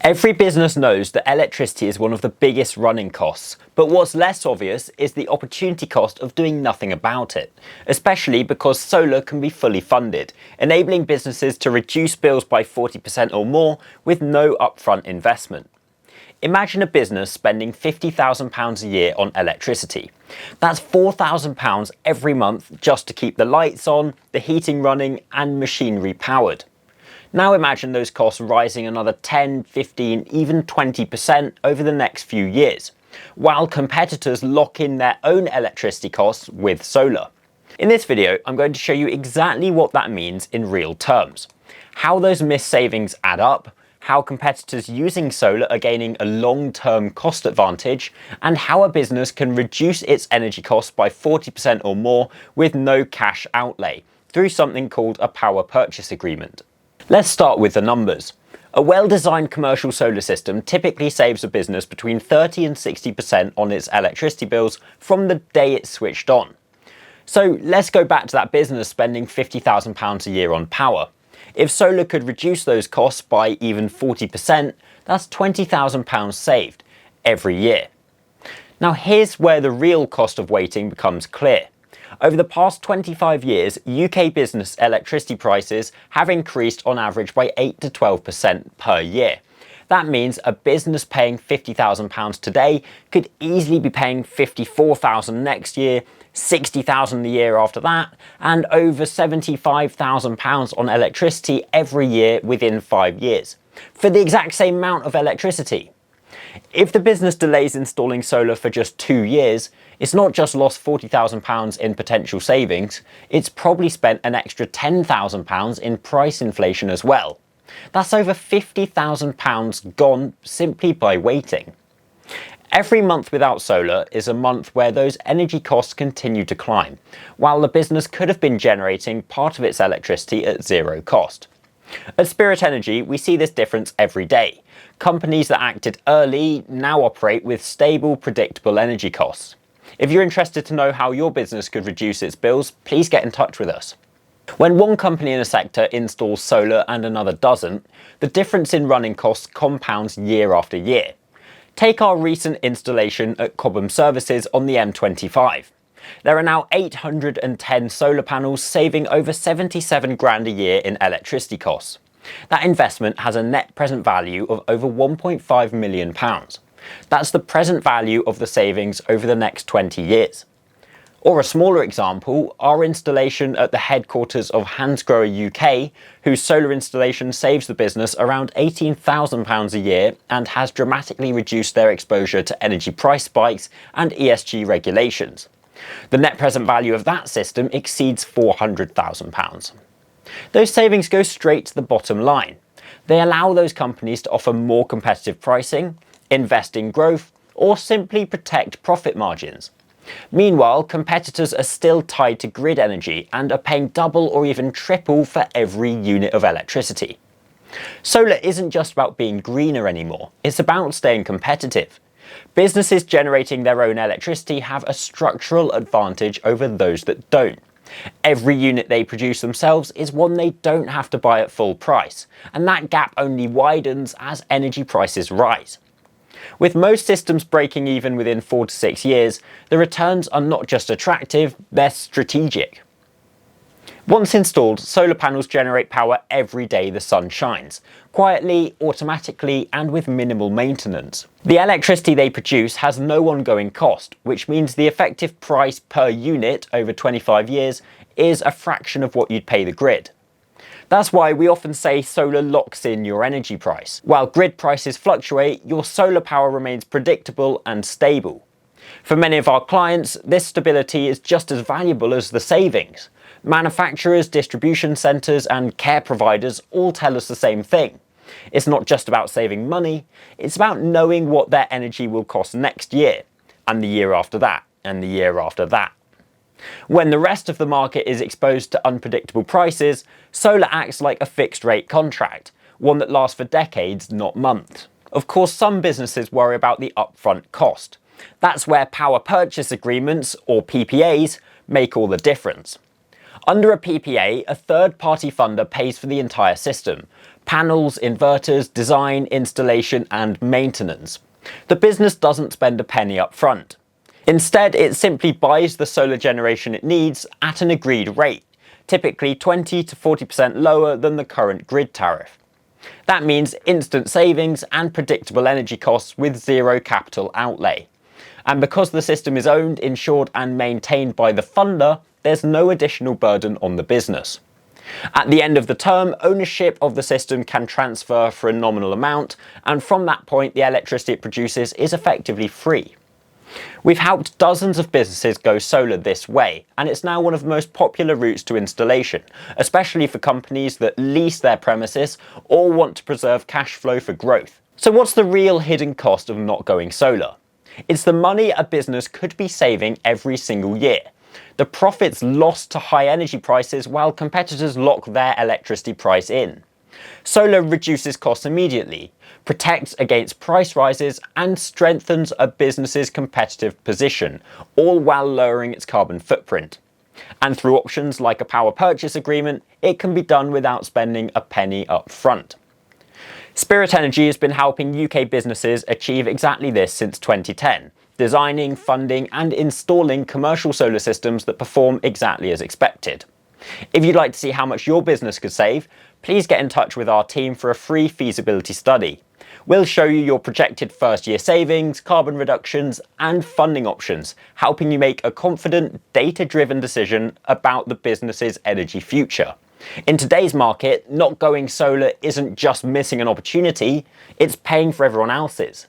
Every business knows that electricity is one of the biggest running costs, but what's less obvious is the opportunity cost of doing nothing about it, especially because solar can be fully funded, enabling businesses to reduce bills by 40% or more with no upfront investment. Imagine a business spending £50,000 a year on electricity. That's £4,000 every month just to keep the lights on, the heating running and machinery powered. Now imagine those costs rising another 10, 15, even 20% over the next few years, while competitors lock in their own electricity costs with solar. In this video, I'm going to show you exactly what that means in real terms, how those missed savings add up, how competitors using solar are gaining a long-term cost advantage, and how a business can reduce its energy costs by 40% or more with no cash outlay through something called a power purchase agreement. Let's start with the numbers. A well-designed commercial solar system typically saves a business between 30 and 60% on its electricity bills from the day it's switched on. So let's go back to that business spending £50,000 a year on power. If solar could reduce those costs by even 40%, that's £20,000 saved every year. Now here's where the real cost of waiting becomes clear. Over the past 25 years, UK business electricity prices have increased on average by 8 to 12% per year. That means a business paying £50,000 today could easily be paying £54,000 next year, £60,000 the year after that, and over £75,000 on electricity every year within 5 years, for the exact same amount of electricity. If the business delays installing solar for just 2 years, it's not just lost £40,000 in potential savings, it's probably spent an extra £10,000 in price inflation as well. That's over £50,000 gone simply by waiting. Every month without solar is a month where those energy costs continue to climb, while the business could have been generating part of its electricity at zero cost. At Spirit Energy, we see this difference every day. Companies that acted early now operate with stable, predictable energy costs. If you're interested to know how your business could reduce its bills, please get in touch with us. When one company in a sector installs solar and another doesn't, the difference in running costs compounds year after year. Take our recent installation at Cobham Services on the M25. There are now 810 solar panels, saving over 77 grand a year in electricity costs. That investment has a net present value of over £1.5 million. That's the present value of the savings over the next 20 years. Or a smaller example, our installation at the headquarters of Hansgrohe UK, whose solar installation saves the business around £18,000 a year and has dramatically reduced their exposure to energy price spikes and ESG regulations. The net present value of that system exceeds £400,000. Those savings go straight to the bottom line. They allow those companies to offer more competitive pricing, invest in growth, or simply protect profit margins. Meanwhile, competitors are still tied to grid energy and are paying double or even triple for every unit of electricity. Solar isn't just about being greener anymore, it's about staying competitive. Businesses generating their own electricity have a structural advantage over those that don't. Every unit they produce themselves is one they don't have to buy at full price, and that gap only widens as energy prices rise. With most systems breaking even within 4 to 6 years, the returns are not just attractive, they're strategic. Once installed, solar panels generate power every day the sun shines, quietly, automatically, and with minimal maintenance. The electricity they produce has no ongoing cost, which means the effective price per unit over 25 years is a fraction of what you'd pay the grid. That's why we often say solar locks in your energy price. While grid prices fluctuate, your solar power remains predictable and stable. For many of our clients, this stability is just as valuable as the savings. Manufacturers, distribution centres and care providers all tell us the same thing. It's not just about saving money, it's about knowing what their energy will cost next year, and the year after that, and the year after that. When the rest of the market is exposed to unpredictable prices, solar acts like a fixed rate contract, one that lasts for decades, not months. Of course, some businesses worry about the upfront cost. That's where power purchase agreements, or PPAs, make all the difference. Under a PPA, a third-party funder pays for the entire system, panels, inverters, design, installation, and maintenance. The business doesn't spend a penny up front. Instead, it simply buys the solar generation it needs at an agreed rate, typically 20 to 40% lower than the current grid tariff. That means instant savings and predictable energy costs with zero capital outlay. And because the system is owned, insured, and maintained by the funder, there's no additional burden on the business. At the end of the term, ownership of the system can transfer for a nominal amount, and from that point, the electricity it produces is effectively free. We've helped dozens of businesses go solar this way, and it's now one of the most popular routes to installation, especially for companies that lease their premises or want to preserve cash flow for growth. So what's the real hidden cost of not going solar? It's the money a business could be saving every single year. The profits lost to high energy prices while competitors lock their electricity price in. Solar reduces costs immediately, protects against price rises, and strengthens a business's competitive position, all while lowering its carbon footprint. And through options like a power purchase agreement, it can be done without spending a penny up front. Spirit Energy has been helping UK businesses achieve exactly this since 2010, designing, funding, and installing commercial solar systems that perform exactly as expected. If you'd like to see how much your business could save, please get in touch with our team for a free feasibility study. We'll show you your projected first-year savings, carbon reductions, and funding options, helping you make a confident, data-driven decision about the business's energy future. In today's market, not going solar isn't just missing an opportunity, it's paying for everyone else's.